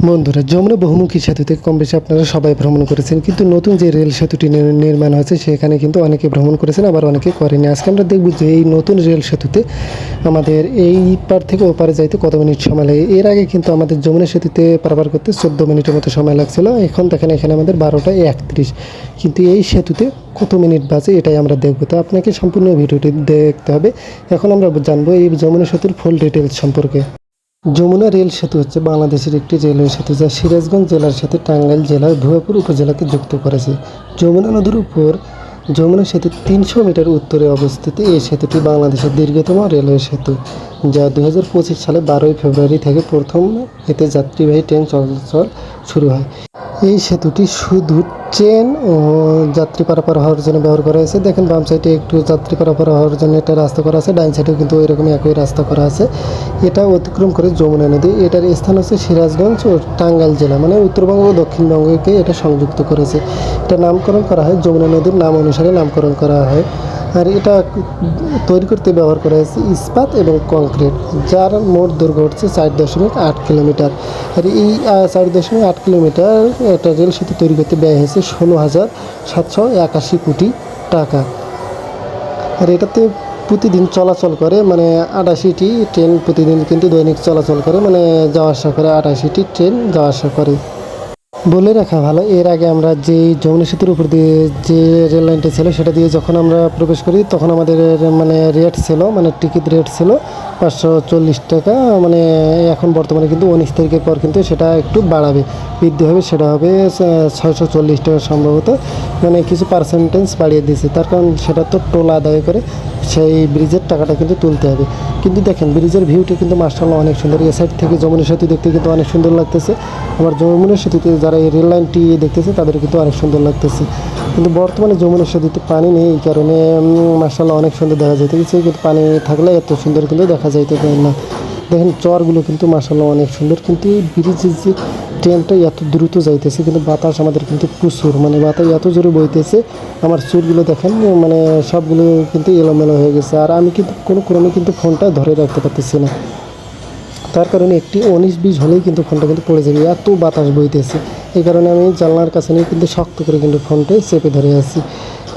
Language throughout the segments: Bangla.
বন্ধুরা, যমুনা বহুমুখী সেতুতে কম বেশি আপনারা সবাই ভ্রমণ করেছেন, কিন্তু নতুন যে রেল সেতুটি নির্মাণ হয়েছে সেখানে কিন্তু অনেকে ভ্রমণ করেছেন, আবার অনেকে করেনি। আজকে আমরা দেখব যে এই নতুন রেল সেতুতে আমাদের এই পার থেকে ওপারে যাইতে কত মিনিট সময় লাগে। এর আগে কিন্তু আমাদের যমুনা সেতুতে পারাপার করতে 14 মিনিটের মতো সময় লাগছিল। এখন দেখেন এখানে আমাদের 12টা 31, কিন্তু এই সেতুতে কত মিনিট বাজে এটাই আমরা দেখব। তো আপনাকে সম্পূর্ণ ভিডিওটি দেখতে হবে। এখন আমরা জানবো এই যমুনা সেতুর ফুল ডিটেলস সম্পর্কে। যমুনা রেল সেতু হচ্ছে বাংলাদেশের একটি রেলওয়ে সেতু, যা সিরাজগঞ্জ জেলার সাথে টাঙ্গাইল জেলার ভুয়াপুর উপজেলাকে যুক্ত করেছে। যমুনা নদীর উপর যমুনা সেতু 300 মিটার উত্তরে অবস্থিত। এই সেতুটি বাংলাদেশের দীর্ঘতম রেলওয়ে সেতু, যা 2025 সালে 12 ফেব্রুয়ারি থেকে প্রথম এতে যাত্রীবাহী ট্রেন চলাচল শুরু হয়। এই সেতুটি শুধু ট্রেন ও যাত্রী পারাপার হওয়ার জন্য ব্যবহার করা হয়েছে। দেখেন বাম সাইডে একটু যাত্রী পারাপার হওয়ার জন্য একটা রাস্তা করা আছে, ডাইন সাইডেও কিন্তু এরকমই একই রাস্তা করা আছে। এটা অতিক্রম করে যমুনা নদী। এটার স্থান হচ্ছে সিরাজগঞ্জ ও টাঙ্গাইল জেলা, মানে উত্তরবঙ্গ ও দক্ষিণবঙ্গকে এটা সংযুক্ত করেছে। এটা নামকরণ করা হয় যমুনা নদীর নাম অনুসারে নামকরণ করা হয়। আর এটা তৈরি করতে ব্যবহার করা হয়েছে ইস্পাত এবং কংক্রিট, যার মোট দৈর্ঘ্য হচ্ছে 4.8 কিলোমিটার। আর এই 4.8 কিলোমিটার একটা রেল সেতু তৈরি করতে ব্যয় হয়েছে 16,781 কোটি টাকা। আর এটাতে প্রতিদিন চলাচল করে মানে 88টি ট্রেন প্রতিদিন কিন্তু দৈনিক চলাচল করে, মানে যাওয়া আসা করে 88টি ট্রেন যাওয়া আসা করে। বলে রাখা ভালো, এর আগে আমরা যে যমুনা সেতুর উপর দিয়ে যে রেল লাইনটা ছিল সেটা দিয়ে যখন আমরা প্রবেশ করি তখন আমাদের মানে রেট ছিল, মানে টিকিট রেট ছিল 540 টাকা। মানে এখন বর্তমানে কিন্তু 19 তারিখের পর কিন্তু সেটা একটু বাড়াবে, বৃদ্ধি হবে, সেটা হবে 640 টাকা সম্ভবত। মানে কিছু পার্সেন্টেজ বাড়িয়ে দিয়েছে, তার কারণ সেটা তো টোল আদায় করে সেই ব্রিজের টাকাটা কিন্তু তুলতে হবে। কিন্তু দেখেন ব্রিজের ভিউটা কিন্তু মাশাআল্লাহ অনেক সুন্দর। এই সাইড থেকে যমুনা সেতু দেখতে কিন্তু অনেক সুন্দর লাগতেছে। আবার যমুনা সেতুতে যারা এই রেল লাইনটি দেখতেছে তাদের কিন্তু অনেক সুন্দর লাগতেছে। কিন্তু বর্তমানে যমুনা সেতুতে পানি নেই, এই কারণে মাশাআল্লাহ অনেক সুন্দর দেখা যাইতেছে, কিন্তু পানি থাকলে এত সুন্দর কিন্তু দেখা যাইতে পারে না। দেখেন চরগুলো কিন্তু মাশাআল্লাহ অনেক সুন্দর, কিন্তু এই ব্রিজের যে ট্রেনটা এত দ্রুত যাইতেছে, কিন্তু বাতাস আমাদের কিন্তু প্রচুর, মানে বাতাস এত জোরে বইতেছে, আমার চুলগুলো দেখেন মানে সবগুলো কিন্তু এলোমেলো হয়ে গেছে। আর আমি কিন্তু কোনো ক্রমে কিন্তু ফোনটা ধরে রাখতে পারতেছি না, তার কারণে একটি 19-20 হলেই কিন্তু ফোনটা কিন্তু পড়ে যাবে, এত বাতাস বইতেছে। এই কারণে আমি জানলার কাছে নিয়ে কিন্তু শক্ত করে কিন্তু ফোনটাই চেপে ধরে আছি।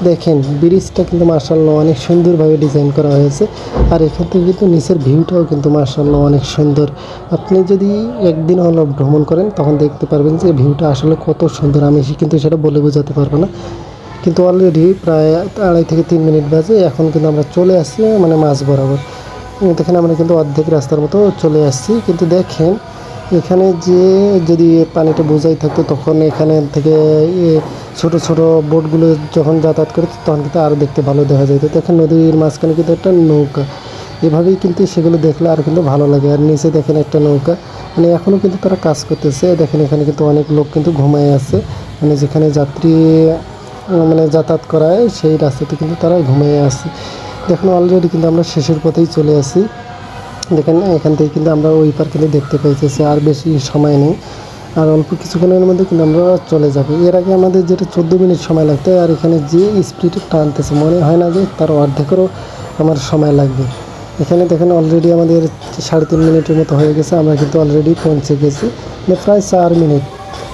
দেখেন ব্রিজটা কিন্তু মাশাআল্লাহ অনেক সুন্দরভাবে ডিজাইন করা হয়েছে। আর এখান থেকে কিন্তু নিচের ভিউটাও কিন্তু মাশাআল্লাহ অনেক সুন্দর। আপনি যদি একদিন হলো ভ্রমণ করেন তখন দেখতে পারবেন যে ভিউটা আসলে কত সুন্দর। আমি কিন্তু সেটা বলে বোঝাতে পারবো না। কিন্তু অলরেডি প্রায় 2.5 থেকে 3 মিনিট বাজে, এখন কিন্তু আমরা চলে আসছি মানে মাঝ বরাবর। দেখেন আমরা কিন্তু অর্ধেক রাস্তার মতো চলে আসছি। কিন্তু দেখেন এখানে যে যদি পানিটা বোঝাই থাকতো তখন এখানে থেকে ছোট ছোট বোটগুলো যখন যাতায়াত করে তখন কিন্তু আরও দেখতে ভালো দেখা যেত। দেখেন নদীর মাঝখানে কিন্তু একটা নৌকা, এভাবেই কিন্তু সেগুলো দেখলে আর কিন্তু ভালো লাগে। আর নিচে দেখেন একটা নৌকা, মানে এখনও কিন্তু তারা কাজ করতেছে। দেখেন এখানে কিন্তু অনেক লোক কিন্তু ঘুমায় আছে, মানে যেখানে যাত্রী মানে যাতায়াত করায় সেই রাস্তাতে কিন্তু তারা ঘুমিয়ে আছে। দেখুন অলরেডি কিন্তু আমরা শেষের পথেই চলে আসি। দেখেন এখান থেকে কিন্তু আমরা ওই পার কিন্তু দেখতে পাইতেছি, আর বেশি সময় নেই, আর অল্প কিছুক্ষণের মধ্যে কিন্তু আমরা চলে যাব। এর আগে আমাদের যেটা 14 মিনিট সময় লাগতো, আর এখানে যে স্পিডে টানতেছে মনে হয় না যে তার অর্ধেকেরও আমার সময় লাগবে। এখানে দেখেন অলরেডি আমাদের 3.5 মিনিটের মতো হয়ে গেছে, আমরা কিন্তু অলরেডি পৌঁছে গেছি। মানে প্রায়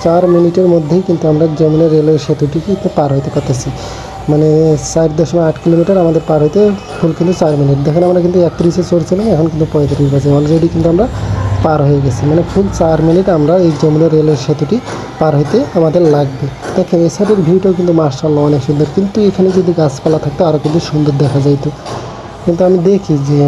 4 মিনিটের মধ্যেই কিন্তু আমরা যমুনা রেলওয়ে সেতুটি কিন্তু পার হইতে পারতেছি। মানে 4.8 কিলোমিটার আমাদের পার হইতে ফুল কিন্তু 4 মিনিট। দেখেন আমরা কিন্তু 31-এ চড়ছিলাম, এখন কিন্তু 35 বাজে, অলরেডি কিন্তু আমরা পার হয়ে গেছি। মানে ফুল 4 মিনিট আমরা এই যমুনা রেলের সেতুটি পার হইতে আমাদের লাগবে। দেখেন এই সাইডের ভিউটাও কিন্তু মাশাআল্লাহ অনেক সুন্দর, কিন্তু এখানে যদি গাছপালা থাকতো আরও কিন্তু সুন্দর দেখা যাইতো। কিন্তু আমি দেখি যে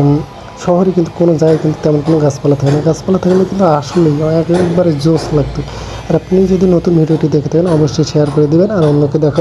শহরে কিন্তু কোনো জায়গায় কিন্তু তেমন কোনো গাছপালা থাকে না, গাছপালা থাকলে কিন্তু আসলেই একবারে জোশ লাগতো। আর আপনি যদি নতুন ভিডিওটি দেখে থাকেন অবশ্যই শেয়ার করে দেবেন আর অন্যকে দেখা